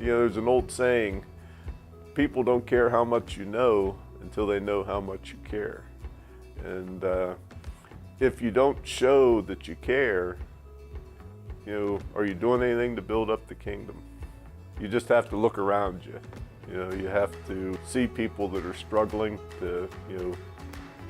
there's an old saying, people don't care how much you know until they know how much you care. And if you don't show that you care, are you doing anything to build up the kingdom? You just have to look around you. You have to see people that are struggling to,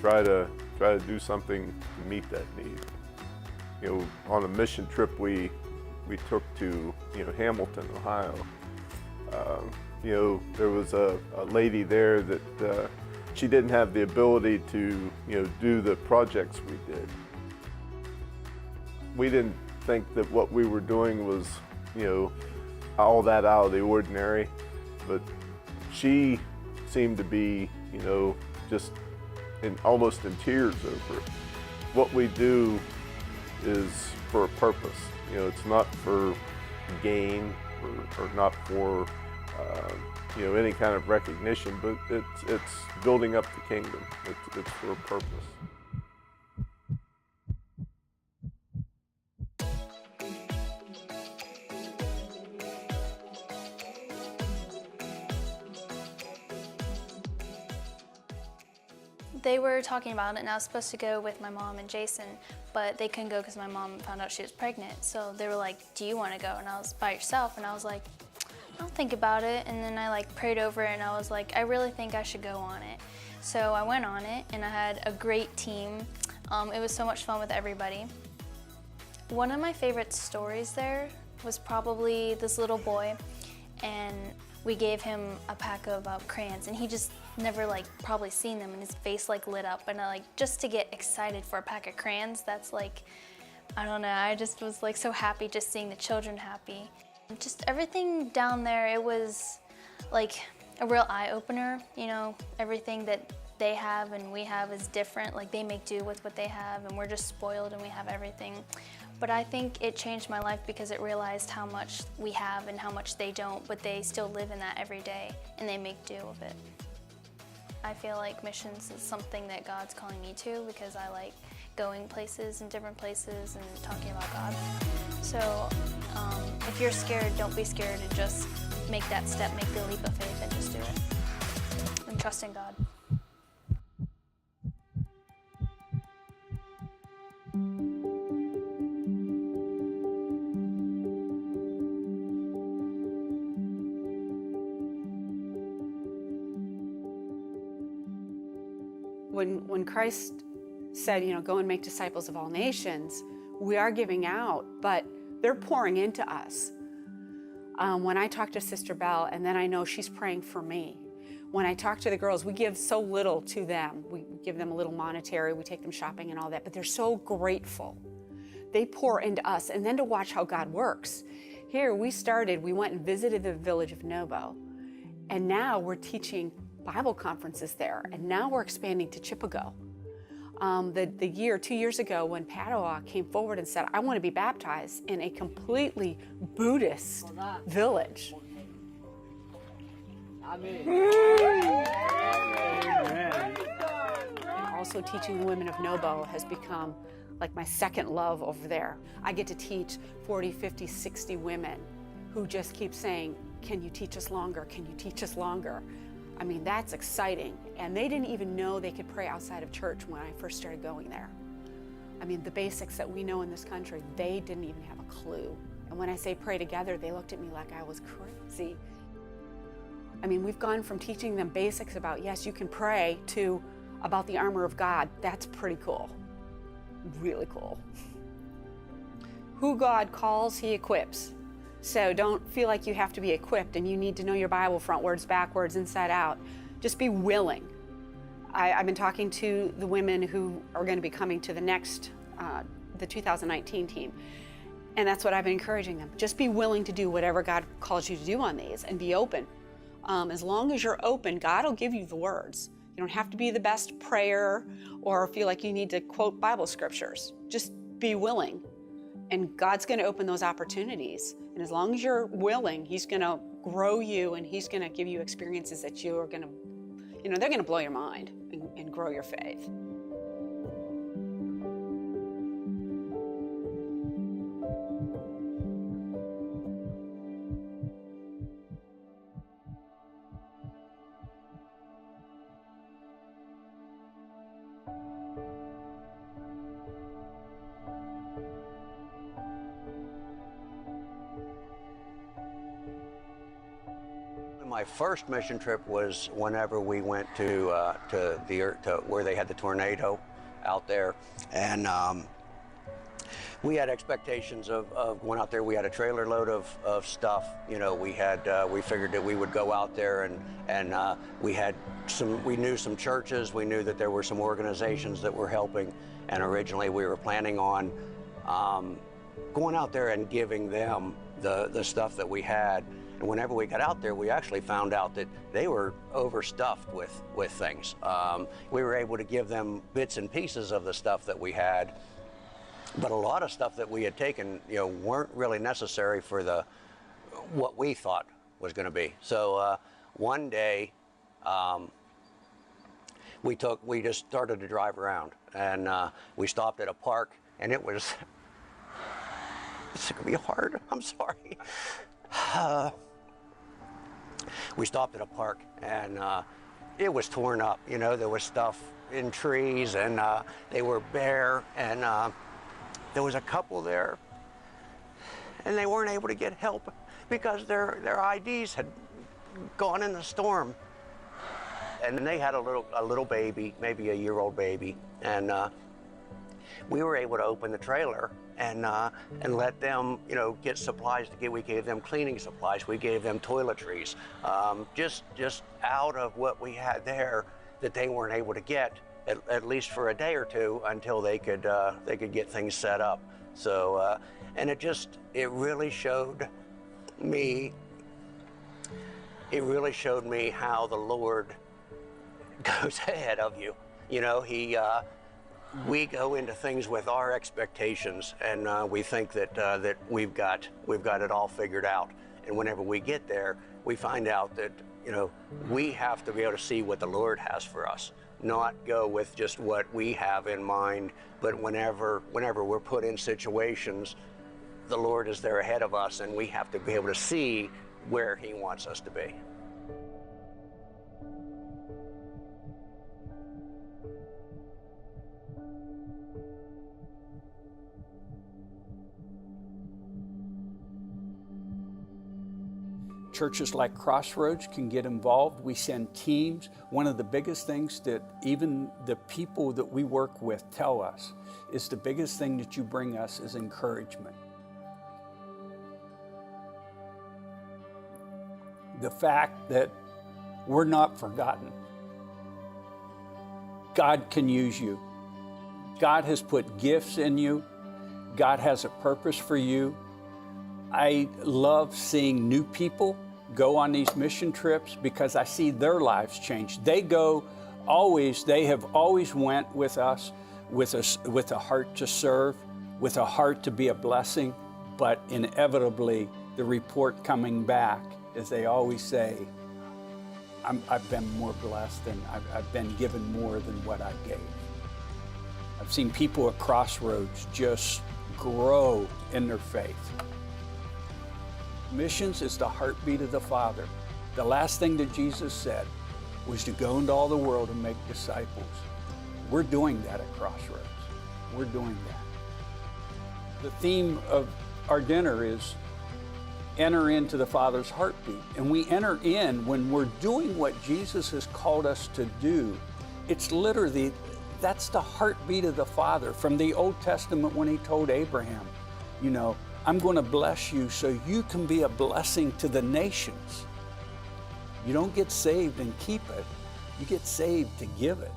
try to do something to meet that need. On a mission trip we took to, Hamilton, Ohio. There was a lady there that she didn't have the ability to, do the projects we did. We didn't think that what we were doing was, all that out of the ordinary, but she seemed to be, just almost in tears over it. What we do is for a purpose. It's not for gain or not for any kind of recognition, but it's building up the kingdom. It's for a purpose. They were talking about it, and I was supposed to go with my mom and Jason, but they couldn't go because my mom found out she was pregnant. So they were like, do you want to go? And I was, by yourself? And I was like, I'll think about it. And then I prayed over it, and I was like, I really think I should go on it. So I went on it, and I had a great team. It was so much fun with everybody. One of my favorite stories there was probably this little boy, and we gave him a pack of crayons, and he just never probably seen them, and his face lit up, and just to get excited for a pack of crayons, that's I don't know, I just was so happy just seeing the children happy. Just everything down there, it was a real eye-opener, everything that they have and we have is different. They make do with what they have, and we're just spoiled and we have everything. But I think it changed my life because it realized how much we have and how much they don't, but they still live in that every day and they make do with it. I feel like missions is something that God's calling me to because I like going places and different places and talking about God. So if you're scared, don't be scared, and just make that step, make the leap of faith, and just do it. And trust in God. When Christ said, go and make disciples of all nations, we are giving out, but they're pouring into us. When I talk to Sister Belle, and then I know she's praying for me. When I talk to the girls, we give so little to them. We give them a little monetary, we take them shopping and all that, but they're so grateful. They pour into us, and then to watch how God works. Here we went and visited the village of Novo, and now we're teaching Bible conferences there, and now we're expanding to Chippewa. 2 years ago, when Padua came forward and said, I want to be baptized in a completely Buddhist village. Amen. And also teaching the women of Novo has become my second love over there. I get to teach 40, 50, 60 women who just keep saying, can you teach us longer? Can you teach us longer? I mean, that's exciting. And they didn't even know they could pray outside of church when I first started going there. I mean, the basics that we know in this country, they didn't even have a clue. And when I say pray together, they looked at me like I was crazy. I mean, we've gone from teaching them basics about, yes, you can pray, to about the armor of God. That's pretty cool. Really cool. Who God calls, He equips. So don't feel like you have to be equipped and you need to know your Bible frontwards, backwards, inside out. Just be willing. I've been talking to the women who are going to be coming to the next, the 2019 team. And that's what I've been encouraging them. Just be willing to do whatever God calls you to do on these, and be open. As long as you're open, God will give you the words. You don't have to be the best prayer or feel like you need to quote Bible scriptures. Just be willing. And God's going to open those opportunities. And as long as you're willing, He's going to grow you, and He's going to give you experiences that you are going to, they're going to blow your mind and grow your faith. my first mission trip was whenever we went to where they had the tornado out there, and we had expectations of going out there. We had a trailer load of stuff. You know, we figured that we would go out there, and we knew some churches. We knew that there were some organizations that were helping, and originally we were planning on going out there and giving them the stuff that we had. And whenever we got out there, we actually found out that they were overstuffed with things. We were able to give them bits and pieces of the stuff that we had, but a lot of stuff that we had taken, you know, weren't really necessary for what we thought was going to be. So one day, we just started to drive around, and we stopped at a park, and it's going to be hard. I'm sorry. We stopped at a park, and it was torn up. You know, there was stuff in trees, and they were bare, and there was a couple there, and they weren't able to get help because their IDs had gone in the storm. And they had a little baby, maybe a year-old baby, and we were able to open the trailer and let them, you know, get supplies to get. We gave them cleaning supplies. We gave them toiletries, just out of what we had there that they weren't able to get, at least for a day or two, until they could get things set up. So, and it really showed me. It really showed me how the Lord goes ahead of you. You know, we go into things with our expectations, and we think that we've got it all figured out. And whenever we get there, we find out that, you know, we have to be able to see what the Lord has for us, not go with just what we have in mind. But whenever we're put in situations, the Lord is there ahead of us, and we have to be able to see where He wants us to be. Churches like Crossroads can get involved. We send teams. One of the biggest things that even the people that we work with tell us is the biggest thing that you bring us is encouragement. The fact that we're not forgotten. God can use you. God has put gifts in you. God has a purpose for you. I love seeing new people go on these mission trips because I see their lives change. They have always went with us with a heart to serve, with a heart to be a blessing, but inevitably the report coming back is they always say, I've been more blessed and I've been given more than what I gave. I've seen people at Crossroads just grow in their faith. Missions is the heartbeat of the Father. The last thing that Jesus said was to go into all the world and make disciples. We're doing that at Crossroads. We're doing that. The theme of our dinner is enter into the Father's heartbeat. And we enter in when we're doing what Jesus has called us to do. It's literally, that's the heartbeat of the Father. From the Old Testament when He told Abraham, you know, I'm going to bless you so you can be a blessing to the nations. You don't get saved and keep it. You get saved to give it.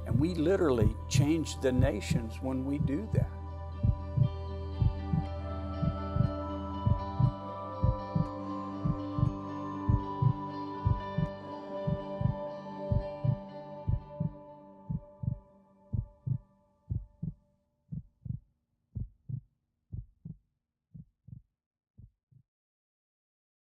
And we literally change the nations when we do that.